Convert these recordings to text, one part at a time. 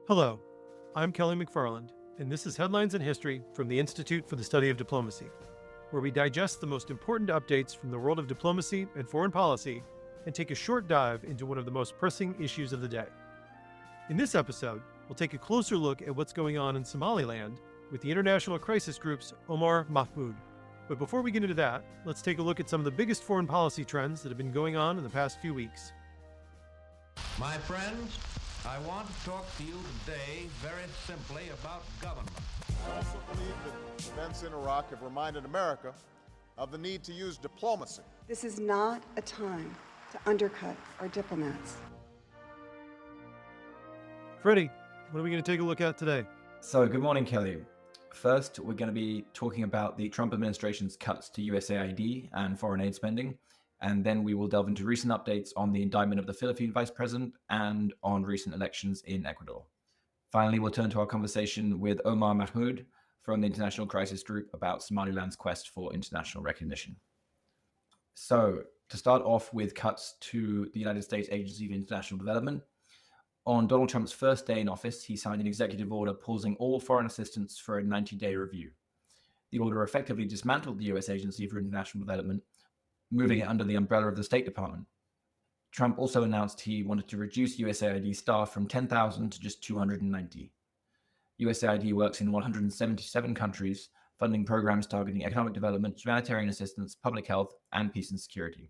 Hello, I'm Kelly McFarland, and this is Headlines in History from the Institute for the Study of Diplomacy, where we digest the most important updates from the world of diplomacy and foreign policy and take a short dive into one of the most pressing issues of the day. In this episode, we'll take a closer look at what's going on in Somaliland with the International Crisis Group's Omar Mahmood. But before we get into that, let's take a look at some of the biggest foreign policy trends that have been going on in the past few weeks. My friends, I want to talk to you today very simply about government. I also believe that events in Iraq have reminded America of the need to use diplomacy. This is not a time to undercut our diplomats. Freddie, what are we going to take a look at today? So, good morning, Kelly. First, we're going to be talking about the Trump administration's cuts to USAID and foreign aid spending. And then we will delve into recent updates on the indictment of the Philippine vice president and on recent elections in Ecuador. Finally, we'll turn to our conversation with Omar Mahmood from the International Crisis Group about Somaliland's quest for international recognition. So, to start off with cuts to the United States Agency for International Development, on Donald Trump's first day in office, he signed an executive order pausing all foreign assistance for a 90-day review. The order effectively dismantled the U.S. Agency for International Development, moving it under the umbrella of the State Department. Trump also announced he wanted to reduce USAID staff from 10,000 to just 290. USAID works in 177 countries, funding programs targeting economic development, humanitarian assistance, public health, and peace and security.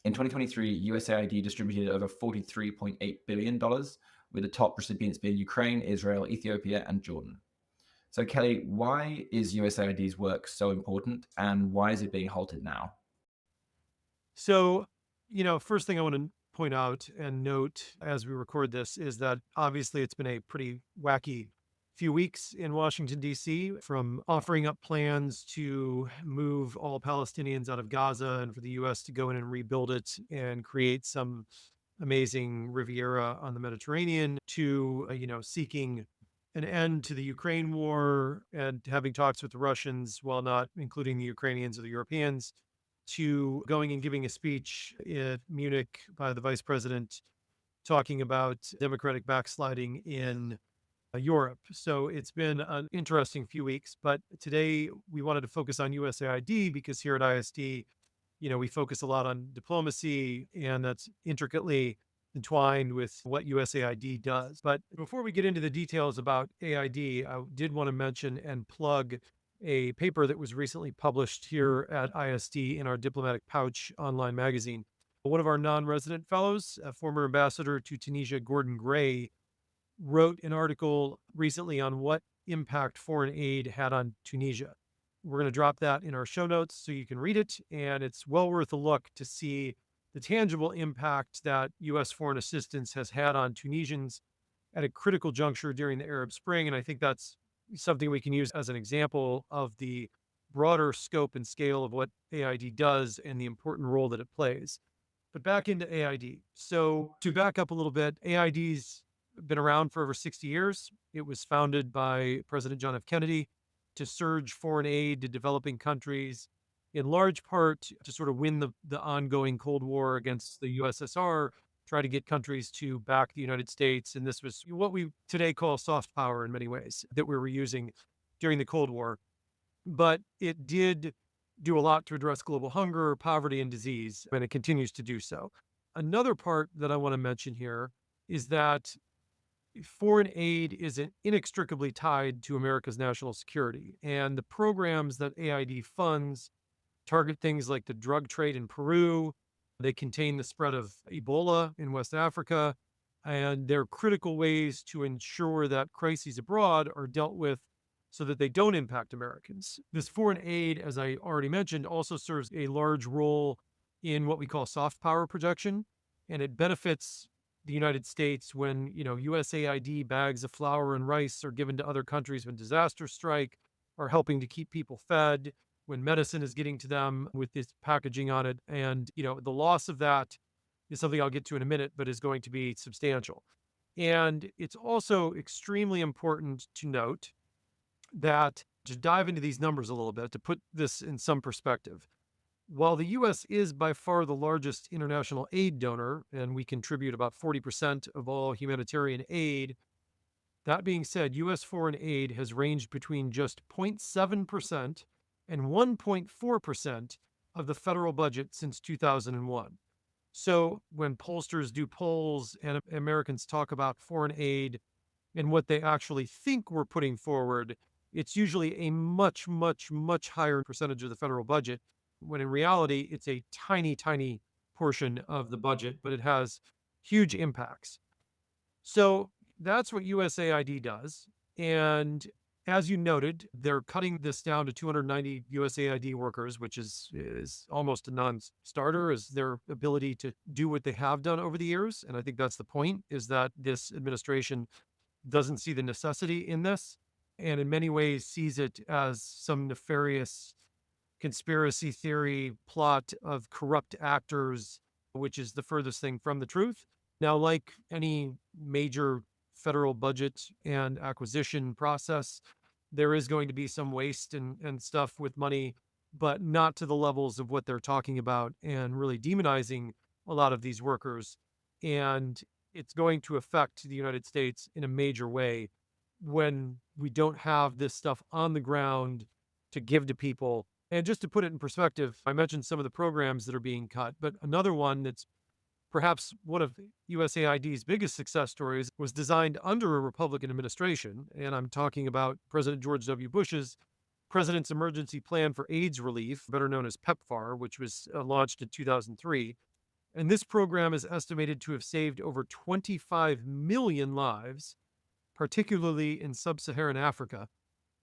In 2023, USAID distributed over $43.8 billion, with the top recipients being Ukraine, Israel, Ethiopia, and Jordan. So, Kelly, why is USAID's work so important, and why is it being halted now? So, first thing I want to point out and note as we record this is that obviously it's been a pretty wacky few weeks in Washington, D.C., from offering up plans to move all Palestinians out of Gaza and for the U.S. to go in and rebuild it and create some amazing Riviera on the Mediterranean to, seeking an end to the Ukraine war and having talks with the Russians while not including the Ukrainians or the Europeans, to going and giving a speech in Munich by the vice president talking about democratic backsliding in Europe. So it's been an interesting few weeks, but today we wanted to focus on USAID because here at ISD, we focus a lot on diplomacy, and that's intricately entwined with what USAID does. But before we get into the details about AID, I did want to mention and plug a paper that was recently published here at ISD in our Diplomatic Pouch online magazine. One of our non-resident fellows, a former ambassador to Tunisia, Gordon Gray, wrote an article recently on what impact foreign aid had on Tunisia. We're going to drop that in our show notes so you can read it, and it's well worth a look to see the tangible impact that U.S. foreign assistance has had on Tunisians at a critical juncture during the Arab Spring, and I think that's something we can use as an example of the broader scope and scale of what AID does and the important role that it plays. But back into AID. So to back up a little bit, AID's been around for over 60 years. It was founded by President John F. Kennedy to surge foreign aid to developing countries, in large part to sort of win the ongoing Cold War against the USSR, try to get countries to back the United States. And this was what we today call soft power in many ways that we were using during the Cold War. But it did do a lot to address global hunger, poverty, and disease, and it continues to do so. Another part that I want to mention here is that foreign aid is inextricably tied to America's national security. And the programs that AID funds target things like the drug trade in Peru. They contain the spread of Ebola in West Africa, and they're critical ways to ensure that crises abroad are dealt with so that they don't impact Americans. This foreign aid, as I already mentioned, also serves a large role in what we call soft power projection, and it benefits the United States when, USAID bags of flour and rice are given to other countries when disasters strike, or helping to keep people fed, when medicine is getting to them with this packaging on it. And, the loss of that is something I'll get to in a minute, but is going to be substantial. And it's also extremely important to note that, to dive into these numbers a little bit, to put this in some perspective, while the U.S. is by far the largest international aid donor, and we contribute about 40% of all humanitarian aid, That being said, U.S. foreign aid has ranged between just 0.7% and 1.4% of the federal budget since 2001. So when pollsters do polls and Americans talk about foreign aid and what they actually think we're putting forward, it's usually a much, much, much higher percentage of the federal budget, when in reality, it's a tiny, tiny portion of the budget, but it has huge impacts. So that's what USAID does. And as you noted, they're cutting this down to 290 USAID workers, which is almost a non-starter, is their ability to do what they have done over the years. And I think that's the point, is that this administration doesn't see the necessity in this, and in many ways sees it as some nefarious conspiracy theory plot of corrupt actors, which is the furthest thing from the truth. Now, like any major federal budget and acquisition process, there is going to be some waste and stuff with money, but not to the levels of what they're talking about and really demonizing a lot of these workers. And it's going to affect the United States in a major way when we don't have this stuff on the ground to give to people. And just to put it in perspective, I mentioned some of the programs that are being cut, but another one that's perhaps one of USAID's biggest success stories was designed under a Republican administration. And I'm talking about President George W. Bush's President's Emergency Plan for AIDS Relief, better known as PEPFAR, which was launched in 2003. And this program is estimated to have saved over 25 million lives, particularly in sub-Saharan Africa.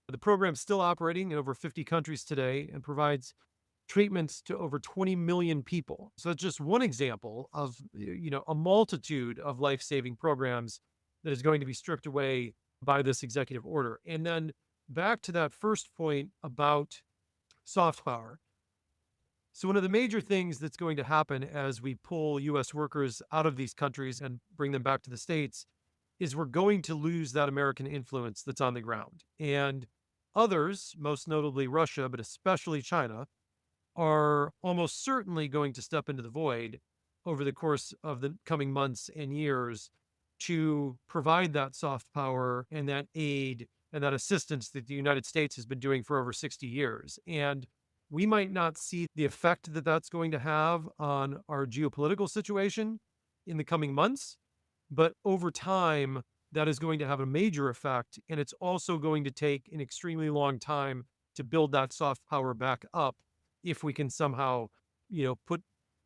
The program is still operating in over 50 countries today and provides treatments to over 20 million people. So it's just one example of, a multitude of life-saving programs that is going to be stripped away by this executive order. And then back to that first point about soft power. So one of the major things that's going to happen as we pull U.S. workers out of these countries and bring them back to the States is we're going to lose that American influence that's on the ground. And others, most notably Russia, but especially China, are almost certainly going to step into the void over the course of the coming months and years to provide that soft power and that aid and that assistance that the United States has been doing for over 60 years. And we might not see the effect that that's going to have on our geopolitical situation in the coming months, but over time, that is going to have a major effect. And it's also going to take an extremely long time to build that soft power back up if we can somehow, put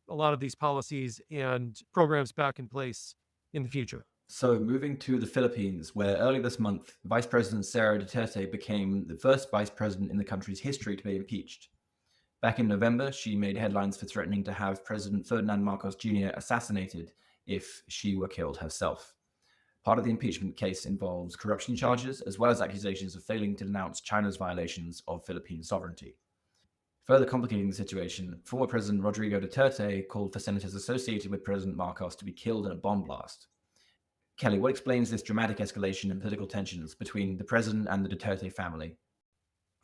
a lot of these policies and programs back in place in the future. So, moving to the Philippines, where early this month, Vice President Sara Duterte became the first vice president in the country's history to be impeached. Back in November, she made headlines for threatening to have President Ferdinand Marcos Jr. assassinated if she were killed herself. Part of the impeachment case involves corruption charges, as well as accusations of failing to denounce China's violations of Philippine sovereignty. Further complicating the situation, former President Rodrigo Duterte called for senators associated with President Marcos to be killed in a bomb blast. Kelly, what explains this dramatic escalation in political tensions between the president and the Duterte family?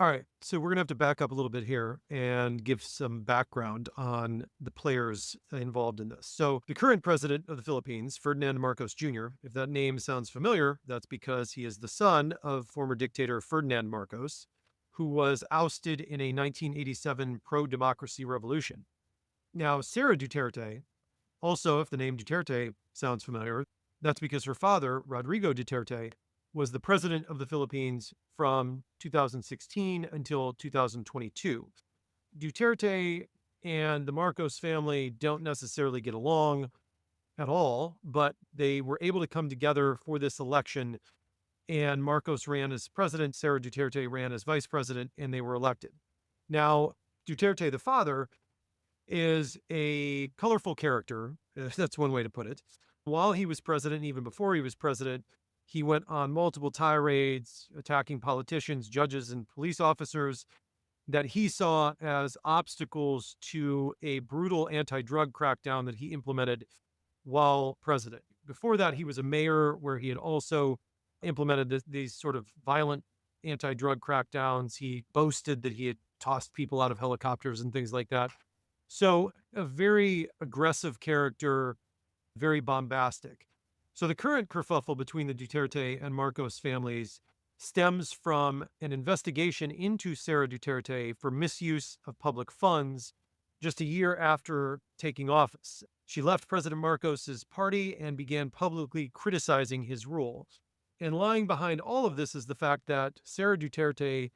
All right, so we're going to have to back up a little bit here and give some background on the players involved in this. So, the current president of the Philippines, Ferdinand Marcos Jr., if that name sounds familiar, that's because he is the son of former dictator Ferdinand Marcos, who was ousted in a 1987 pro-democracy revolution. Now, Sara Duterte, also, if the name Duterte sounds familiar, that's because her father, Rodrigo Duterte, was the president of the Philippines from 2016 until 2022. Duterte and the Marcos family don't necessarily get along at all, but they were able to come together for this election, and Marcos ran as president, Sara Duterte ran as vice president, and they were elected. Now, Duterte, the father, is a colorful character. That's one way to put it. While he was president, even before he was president, he went on multiple tirades attacking politicians, judges, and police officers that he saw as obstacles to a brutal anti-drug crackdown that he implemented while president. Before that, he was a mayor where he had also implemented these sort of violent anti-drug crackdowns. He boasted that he had tossed people out of helicopters and things like that. So a very aggressive character, very bombastic. So the current kerfuffle between the Duterte and Marcos families stems from an investigation into Sarah Duterte for misuse of public funds just a year after taking office. She left President Marcos's party and began publicly criticizing his rule. And lying behind all of this is the fact that Sarah Duterte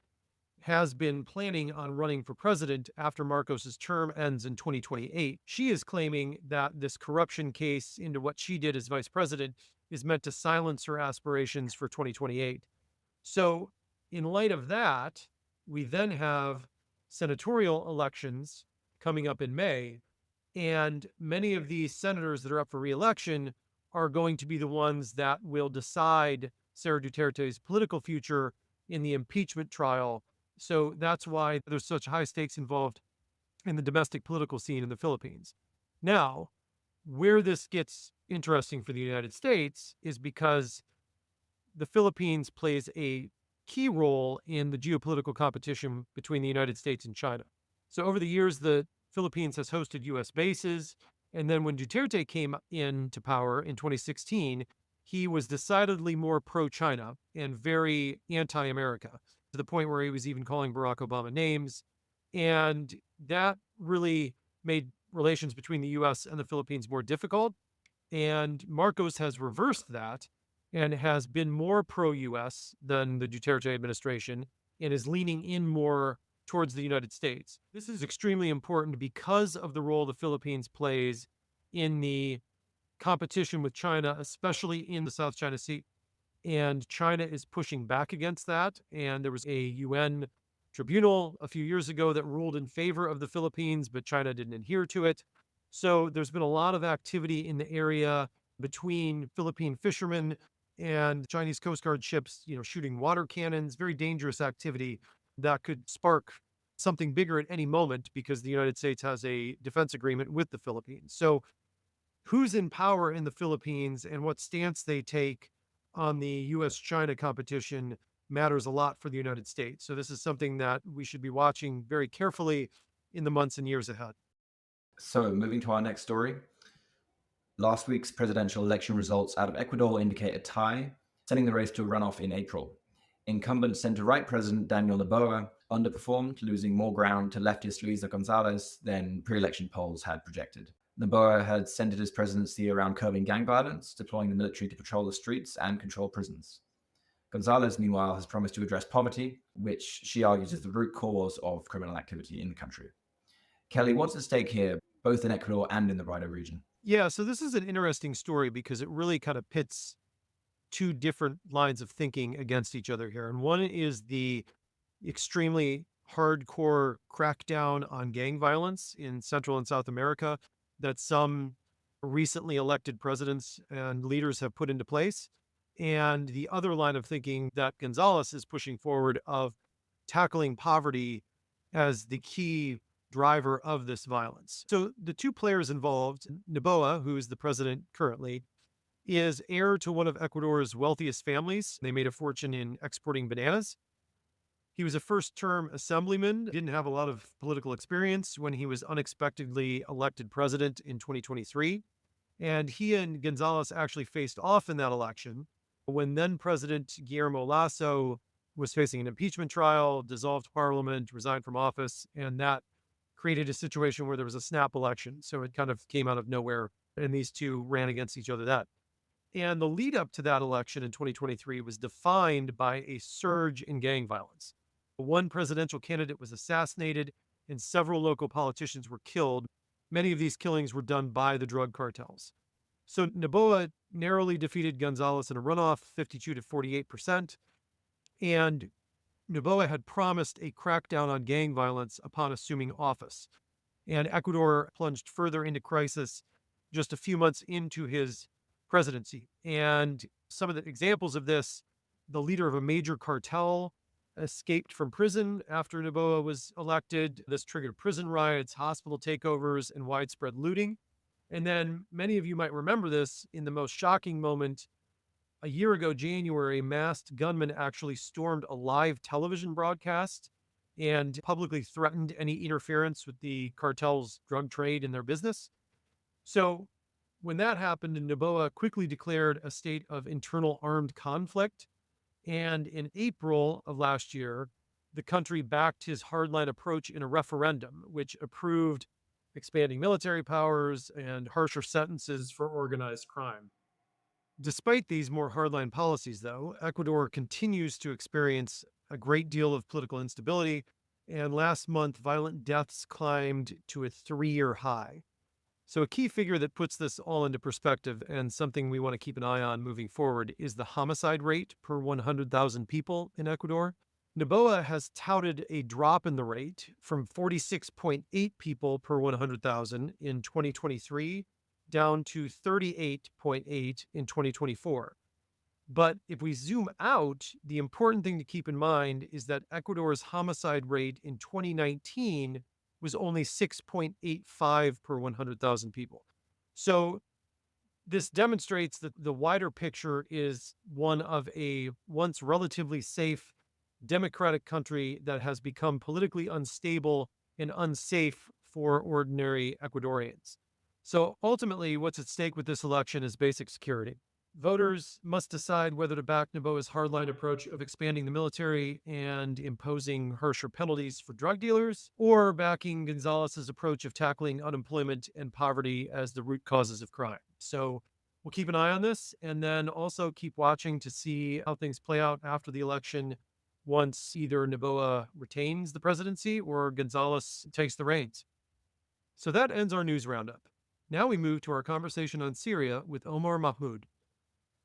has been planning on running for president after Marcos's term ends in 2028. She is claiming that this corruption case into what she did as vice president is meant to silence her aspirations for 2028. So, in light of that, we then have senatorial elections coming up in May, and many of these senators that are up for reelection are going to be the ones that will decide Sarah Duterte's political future in the impeachment trial. So that's why there's such high stakes involved in the domestic political scene in the Philippines. Now, where this gets interesting for the United States is because the Philippines plays a key role in the geopolitical competition between the United States and China. So over the years, the Philippines has hosted U.S. bases. And then when Duterte came into power in 2016, he was decidedly more pro-China and very anti-America, to the point where he was even calling Barack Obama names. And that really made relations between the U.S. and the Philippines more difficult. And Marcos has reversed that and has been more pro-U.S. than the Duterte administration and is leaning in more towards the United States. This is extremely important because of the role the Philippines plays in the competition with China, especially in the South China Sea. And China is pushing back against that. And there was a UN tribunal a few years ago that ruled in favor of the Philippines, but China didn't adhere to it. So there's been a lot of activity in the area between Philippine fishermen and Chinese Coast Guard ships, shooting water cannons, very dangerous activity that could spark something bigger at any moment because the United States has a defense agreement with the Philippines. So who's in power in the Philippines and what stance they take on the US-China competition matters a lot for the United States. So this is something that we should be watching very carefully in the months and years ahead. So, moving to our next story. Last week's presidential election results out of Ecuador indicate a tie, sending the race to a runoff in April. Incumbent center-right President Daniel Noboa underperformed, losing more ground to leftist Luisa Gonzalez than pre-election polls had projected. Noboa had centered his presidency around curbing gang violence, deploying the military to patrol the streets and control prisons. Gonzalez, meanwhile, has promised to address poverty, which she argues is the root cause of criminal activity in the country. Kelly, what's at stake here, both in Ecuador and in the wider region? Yeah, so this is an interesting story because it really kind of pits two different lines of thinking against each other here. And one is the extremely hardcore crackdown on gang violence in Central and South America that some recently elected presidents and leaders have put into place. And the other line of thinking that Gonzalez is pushing forward of tackling poverty as the key driver of this violence. So the two players involved, Noboa, who is the president currently, is heir to one of Ecuador's wealthiest families. They made a fortune in exporting bananas. He was a first-term assemblyman, didn't have a lot of political experience when he was unexpectedly elected president in 2023. And he and Gonzalez actually faced off in that election when then President Guillermo Lasso was facing an impeachment trial, dissolved parliament, resigned from office, and that created a situation where there was a snap election. So it kind of came out of nowhere, and these two ran against each other. And the lead up to that election in 2023 was defined by a surge in gang violence. One presidential candidate was assassinated, and several local politicians were killed. Many of these killings were done by the drug cartels. So Noboa narrowly defeated Gonzalez in a runoff, 52 to 48%. And Noboa had promised a crackdown on gang violence upon assuming office. And Ecuador plunged further into crisis just a few months into his presidency. And some of the examples of this, the leader of a major cartel escaped from prison after Noboa was elected. This triggered prison riots, hospital takeovers, and widespread looting. And then many of you might remember this in the most shocking moment. A year ago, January, masked gunmen actually stormed a live television broadcast and publicly threatened any interference with the cartel's drug trade in their business. So When that happened, Noboa quickly declared a state of internal armed conflict. And in April of last year, the country backed his hardline approach in a referendum, which approved expanding military powers and harsher sentences for organized crime. Despite these more hardline policies, though, Ecuador continues to experience a great deal of political instability, and last month, violent deaths climbed to a 3-year high. So, a key figure that puts this all into perspective and something we want to keep an eye on moving forward is the homicide rate per 100,000 people in Ecuador. Noboa has touted a drop in the rate from 46.8 people per 100,000 in 2023 down to 38.8 in 2024. But if we zoom out, the important thing to keep in mind is that Ecuador's homicide rate in 2019 was only 6.85 per 100,000 people. So this demonstrates that the wider picture is one of a once relatively safe democratic country that has become politically unstable and unsafe for ordinary Ecuadorians. So ultimately, what's at stake with this election is basic security. Voters must decide whether to back Noboa's hardline approach of expanding the military and imposing harsher penalties for drug dealers, or backing Gonzalez's approach of tackling unemployment and poverty as the root causes of crime. So we'll keep an eye on this, and then also keep watching to see how things play out after the election once either Noboa retains the presidency or Gonzalez takes the reins. So that ends our news roundup. Now we move to our conversation on Syria with Omar Mahmood.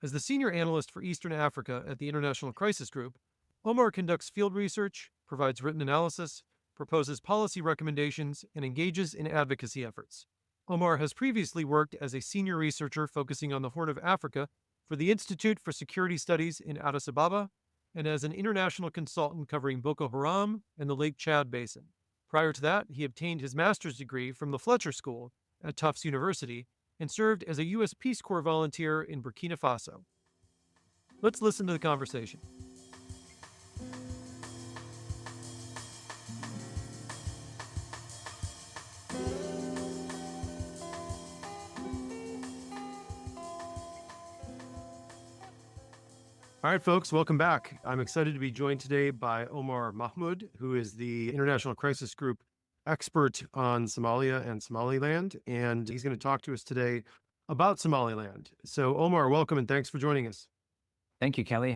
As the senior analyst for Eastern Africa at the International Crisis Group, Omar conducts field research, provides written analysis, proposes policy recommendations, and engages in advocacy efforts. Omar has previously worked as a senior researcher focusing on the Horn of Africa for the Institute for Security Studies in Addis Ababa, and as an international consultant covering Boko Haram and the Lake Chad Basin. Prior to that, he obtained his master's degree from the Fletcher School at Tufts University and served as a U.S. Peace Corps volunteer in Burkina Faso. Let's listen to the conversation. All right, folks, welcome back. I'm excited to be joined today by Omar Mahmood, who is the International Crisis Group expert on Somalia and Somaliland, and he's going to talk to us today about Somaliland. So, Omar, welcome and thanks for joining us. Thank you, Kelly.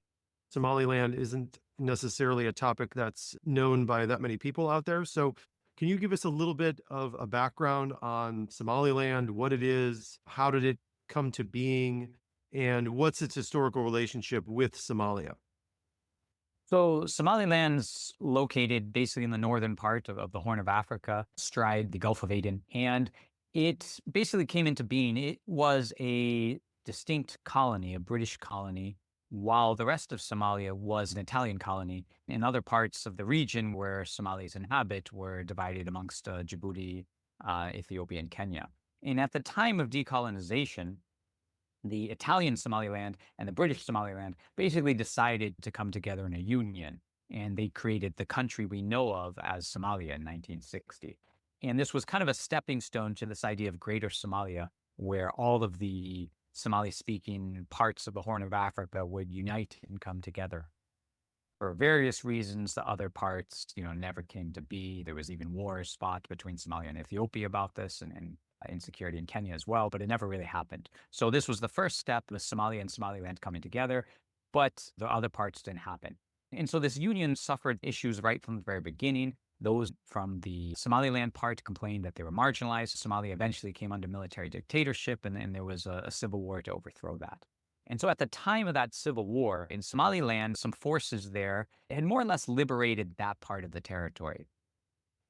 Somaliland isn't necessarily a topic that's known by that many people out there. So, can you give us a little bit of a background on Somaliland, what it is, how did it come to being, and what's its historical relationship with Somalia? So Somaliland's located basically in the northern part of the Horn of Africa, astride the Gulf of Aden. And it basically came into being. It was a distinct colony, a British colony, while the rest of Somalia was an Italian colony. And other parts of the region where Somalis inhabit were divided amongst Djibouti, Ethiopia, and Kenya. And at the time of decolonization, the Italian Somaliland and the British Somaliland basically decided to come together in a union, and they created the country we know of as Somalia in 1960. And this was kind of a stepping stone to this idea of Greater Somalia, where all of the Somali-speaking parts of the Horn of Africa would unite and come together. For various reasons, the other parts, never came to be. There was even wars fought between Somalia and Ethiopia about this, and insecurity in Kenya as well, but it never really happened. So this was the first step with Somalia and Somaliland coming together, but the other parts didn't happen. And so this union suffered issues right from the very beginning. Those from the Somaliland part complained that they were marginalized. Somalia eventually came under military dictatorship, and there was a civil war to overthrow that. And so at the time of that civil war in Somaliland, some forces there had more or less liberated that part of the territory.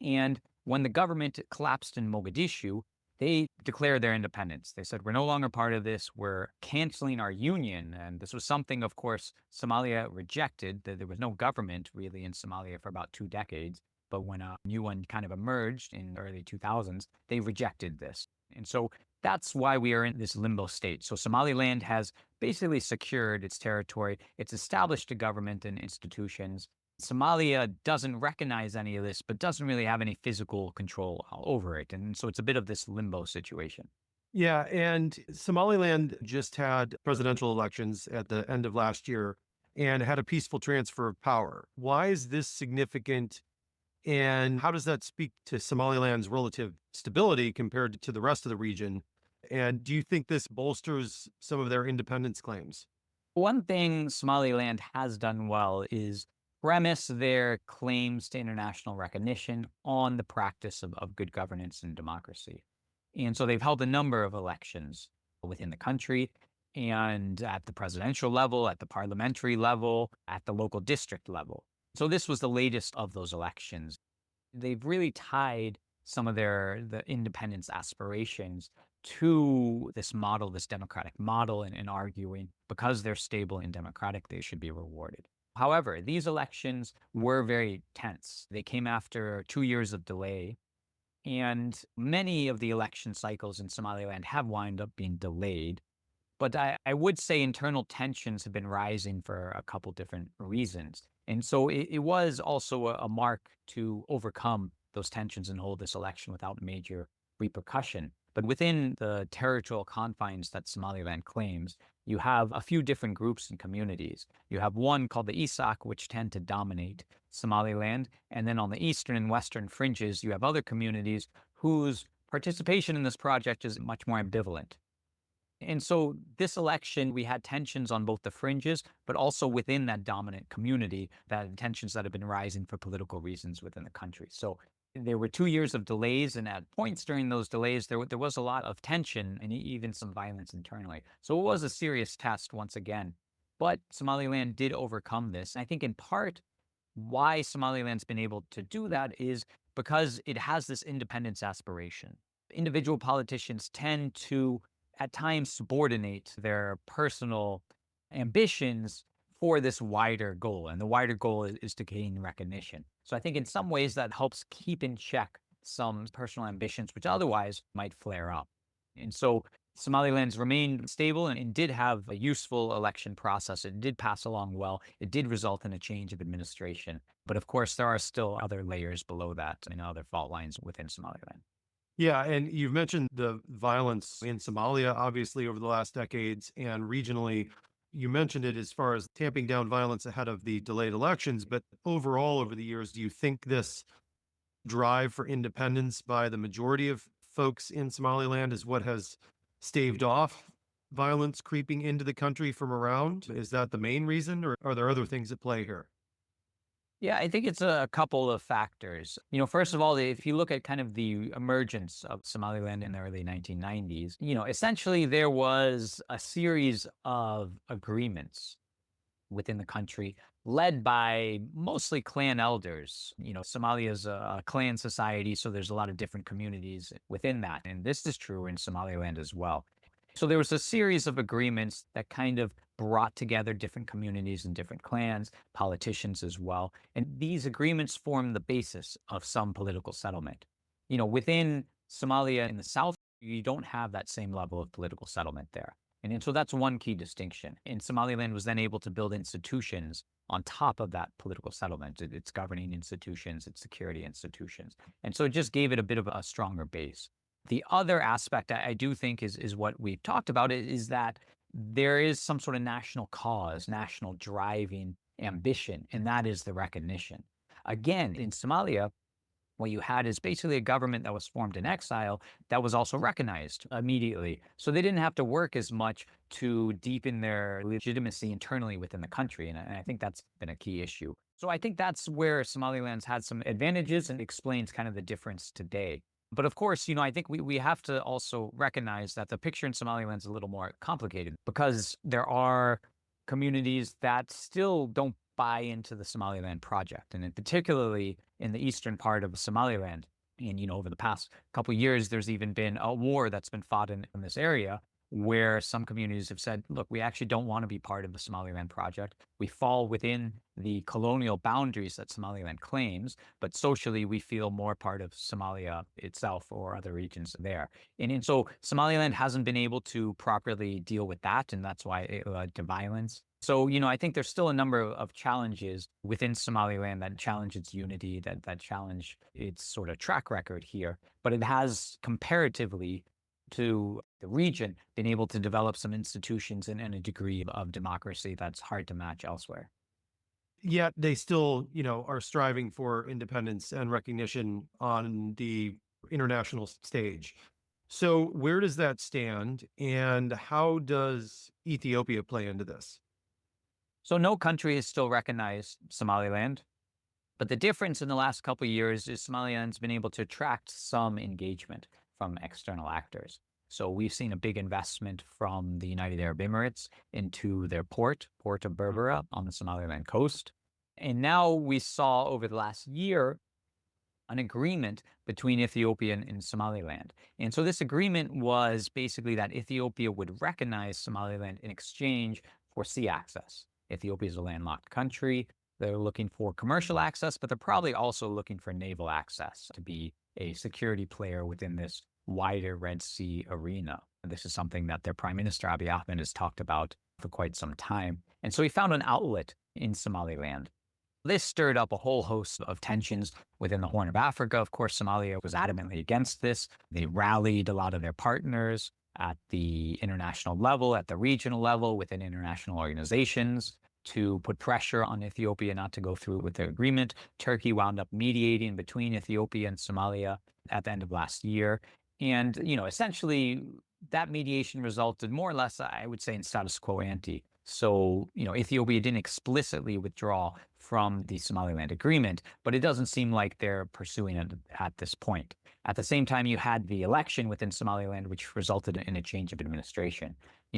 And when the government collapsed in Mogadishu, they declared their independence. They said, we're no longer part of this. We're canceling our union. And this was something, of course, Somalia rejected. There was no government really in Somalia for about 2 decades. But when a new one kind of emerged in the early 2000s, they rejected this. And so that's why we are in this limbo state. So Somaliland has basically secured its territory. It's established a government and institutions. Somalia doesn't recognize any of this, but doesn't really have any physical control over it. And so it's a bit of this limbo situation. Yeah, and Somaliland just had presidential elections at the end of last year and had a peaceful transfer of power. Why is this significant? And how does that speak to Somaliland's relative stability compared to the rest of the region? And do you think this bolsters some of their independence claims? One thing Somaliland has done well is premise their claims to international recognition on the practice of good governance and democracy. And so they've held a number of elections within the country and at the presidential level, at the parliamentary level, at the local district level. So this was the latest of those elections. They've really tied some of the independence aspirations to this model, this democratic model, and arguing because they're stable and democratic, they should be rewarded. However, these elections were very tense. They came after 2 years of delay, and many of the election cycles in Somaliland have wound up being delayed. But I would say internal tensions have been rising for a couple different reasons. And so it was also a mark to overcome those tensions and hold this election without major repercussion. But within the territorial confines that Somaliland claims, you have a few different groups and communities. You have one called the Isak, which tend to dominate Somaliland. And then on the eastern and western fringes, you have other communities whose participation in this project is much more ambivalent. And so this election, we had tensions on both the fringes, but also within that dominant community, that tensions that have been rising for political reasons within the country. So there were 2 years of delays, and at points during those delays, there was a lot of tension and even some violence internally. So it was a serious test once again. But Somaliland did overcome this. And I think in part, why Somaliland's been able to do that is because it has this independence aspiration. Individual politicians tend to at times subordinate their personal ambitions for this wider goal. And the wider goal is to gain recognition. So I think in some ways that helps keep in check some personal ambitions, which otherwise might flare up. And so Somaliland's remained stable and did have a useful election process. It did pass along well. It did result in a change of administration. But of course, there are still other layers below that and other fault lines within Somaliland. Yeah, and you've mentioned the violence in Somalia, obviously, over the last decades, and regionally. You mentioned it as far as tamping down violence ahead of the delayed elections, but overall, over the years, do you think this drive for independence by the majority of folks in Somaliland is what has staved off violence creeping into the country from around? Is that the main reason, or are there other things at play here? Yeah, I think it's a couple of factors. First of all, if you look at kind of the emergence of Somaliland in the early 1990s, essentially there was a series of agreements within the country led by mostly clan elders. Somalia is a clan society, so there's a lot of different communities within that. And this is true in Somaliland as well. So there was a series of agreements that kind of brought together different communities and different clans, politicians as well. And these agreements form the basis of some political settlement. Within Somalia in the south, you don't have that same level of political settlement there. And so that's one key distinction. And Somaliland was then able to build institutions on top of that political settlement, its governing institutions, its security institutions. And so it just gave it a bit of a stronger base. The other aspect I do think is what we've talked about is that there is some sort of national cause, national driving ambition, and that is the recognition. Again, in Somalia, what you had is basically a government that was formed in exile that was also recognized immediately. So they didn't have to work as much to deepen their legitimacy internally within the country. And I think that's been a key issue. So I think that's where Somaliland's had some advantages and explains kind of the difference today. But of course, I think we have to also recognize that the picture in Somaliland is a little more complicated because there are communities that still don't buy into the Somaliland project. And particularly in the eastern part of Somaliland. And, over the past couple of years, there's even been a war that's been fought in this area where some communities have said, look, we actually don't want to be part of the Somaliland project. We fall within the colonial boundaries that Somaliland claims, but socially we feel more part of Somalia itself or other regions there. And so Somaliland hasn't been able to properly deal with that, and that's why it led to violence. So, I think there's still a number of challenges within Somaliland that challenge its unity, that challenge its sort of track record here. But it has comparatively to the region, been able to develop some institutions and a degree of democracy that's hard to match elsewhere. Yet they still, are striving for independence and recognition on the international stage. So where does that stand, and how does Ethiopia play into this? So no country has still recognized Somaliland. But the difference in the last couple of years is Somaliland's been able to attract some engagement from external actors. So we've seen a big investment from the United Arab Emirates into their port of Berbera on the Somaliland coast. And now we saw over the last year an agreement between Ethiopia and Somaliland. And so this agreement was basically that Ethiopia would recognize Somaliland in exchange for sea access. Ethiopia is a landlocked country. They're looking for commercial access, but they're probably also looking for naval access to be a security player within this wider Red Sea arena. And this is something that their Prime Minister Abiy Ahmed has talked about for quite some time. And so he found an outlet in Somaliland. This stirred up a whole host of tensions within the Horn of Africa. Of course, Somalia was adamantly against this. They rallied a lot of their partners at the international level, at the regional level, within international organizations to put pressure on Ethiopia not to go through with the agreement. Turkey wound up mediating between Ethiopia and Somalia at the end of last year. And, essentially that mediation resulted more or less, I would say, in status quo ante. So, Ethiopia didn't explicitly withdraw from the Somaliland agreement, but it doesn't seem like they're pursuing it at this point. At the same time, you had the election within Somaliland, which resulted in a change of administration.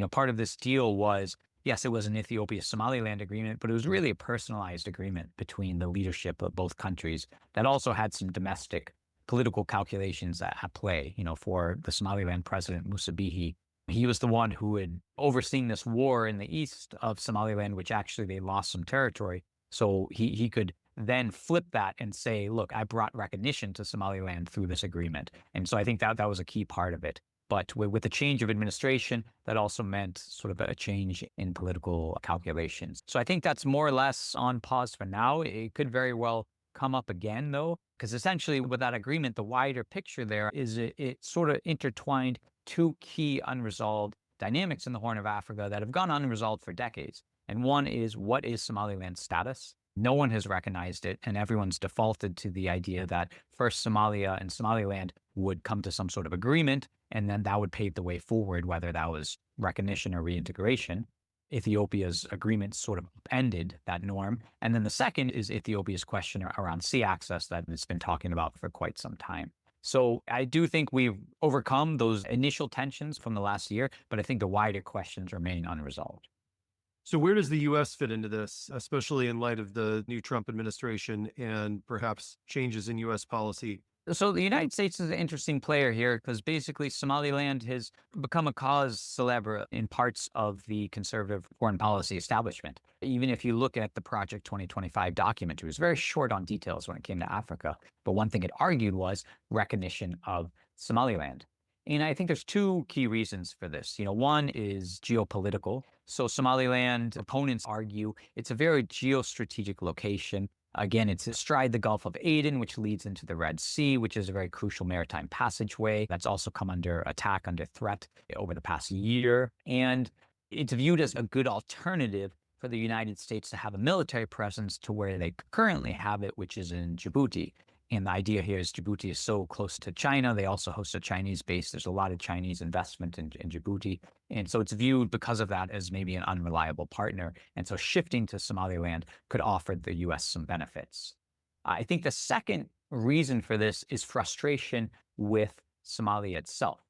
Part of this deal was, yes, it was an Ethiopia-Somaliland agreement, but it was really a personalized agreement between the leadership of both countries that also had some domestic political calculations at play. For the Somaliland president, Musa Bihi, he was the one who had overseen this war in the east of Somaliland, which actually they lost some territory. So he could then flip that and say, look, I brought recognition to Somaliland through this agreement. And so I think that was a key part of it. But with the change of administration, that also meant sort of a change in political calculations. So I think that's more or less on pause for now. It could very well come up again, though, because essentially with that agreement, the wider picture there is it sort of intertwined two key unresolved dynamics in the Horn of Africa that have gone unresolved for decades. And one is, what is Somaliland's status? No one has recognized it, and everyone's defaulted to the idea that first Somalia and Somaliland would come to some sort of agreement, and then that would pave the way forward, whether that was recognition or reintegration. Ethiopia's agreement sort of ended that norm. And then the second is Ethiopia's question around sea access that it's been talking about for quite some time. So I do think we've overcome those initial tensions from the last year, but I think the wider questions remain unresolved. So where does the U.S. fit into this, especially in light of the new Trump administration and perhaps changes in U.S. policy? So the United States is an interesting player here because basically Somaliland has become a cause célèbre in parts of the conservative foreign policy establishment. Even if you look at the Project 2025 document, it was very short on details when it came to Africa. But one thing it argued was recognition of Somaliland. And I think there's two key reasons for this. One is geopolitical. So Somaliland opponents argue it's a very geostrategic location. Again, it's astride the Gulf of Aden, which leads into the Red Sea, which is a very crucial maritime passageway that's also come under attack, under threat over the past year. And it's viewed as a good alternative for the United States to have a military presence to where they currently have it, which is in Djibouti. And the idea here is Djibouti is so close to China. They also host a Chinese base. There's a lot of Chinese investment in Djibouti. And so it's viewed because of that as maybe an unreliable partner. And so shifting to Somaliland could offer the U.S. some benefits. I think the second reason for this is frustration with Somalia itself.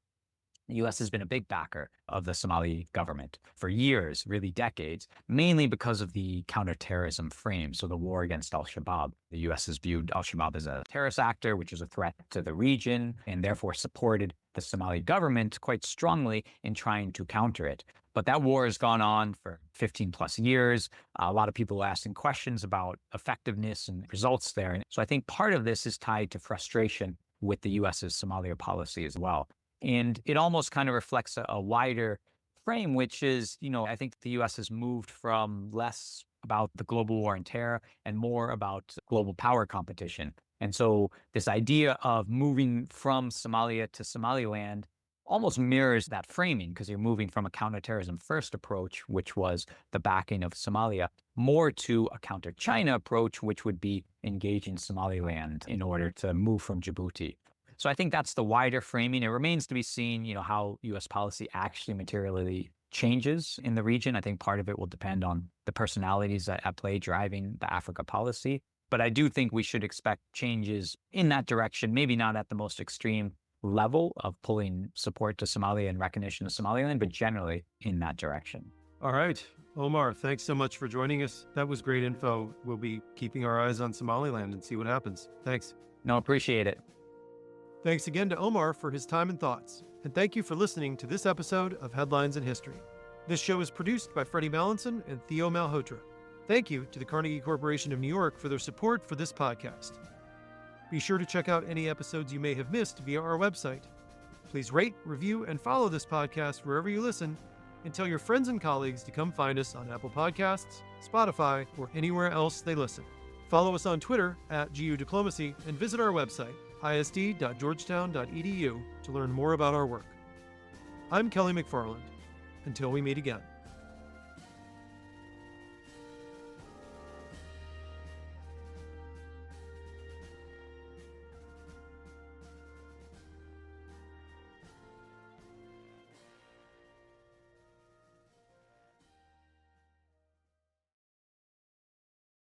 The U.S. has been a big backer of the Somali government for years, really decades, mainly because of the counterterrorism frame, so the war against al-Shabaab. The U.S. has viewed al-Shabaab as a terrorist actor, which is a threat to the region, and therefore supported the Somali government quite strongly in trying to counter it. But that war has gone on for 15 plus years. A lot of people are asking questions about effectiveness and results there. And so I think part of this is tied to frustration with the U.S.'s Somalia policy as well. And it almost kind of reflects a wider frame, which is, I think the U.S. has moved from less about the global war on terror and more about global power competition. And so this idea of moving from Somalia to Somaliland almost mirrors that framing because you're moving from a counterterrorism first approach, which was the backing of Somalia, more to a counter-China approach, which would be engaging Somaliland in order to move from Djibouti. So I think that's the wider framing. It remains to be seen, how U.S. policy actually materially changes in the region. I think part of it will depend on the personalities at play driving the Africa policy. But I do think we should expect changes in that direction, maybe not at the most extreme level of pulling support to Somalia and recognition of Somaliland, but generally in that direction. All right. Omar, thanks so much for joining us. That was great info. We'll be keeping our eyes on Somaliland and see what happens. Thanks. No, appreciate it. Thanks again to Omar for his time and thoughts. And thank you for listening to this episode of Headlines in History. This show is produced by Freddie Mallinson and Theo Malhotra. Thank you to the Carnegie Corporation of New York for their support for this podcast. Be sure to check out any episodes you may have missed via our website. Please rate, review, and follow this podcast wherever you listen, and tell your friends and colleagues to come find us on Apple Podcasts, Spotify, or anywhere else they listen. Follow us on Twitter @GU Diplomacy and visit our website, isd.georgetown.edu, to learn more about our work. I'm Kelly McFarland. Until we meet again.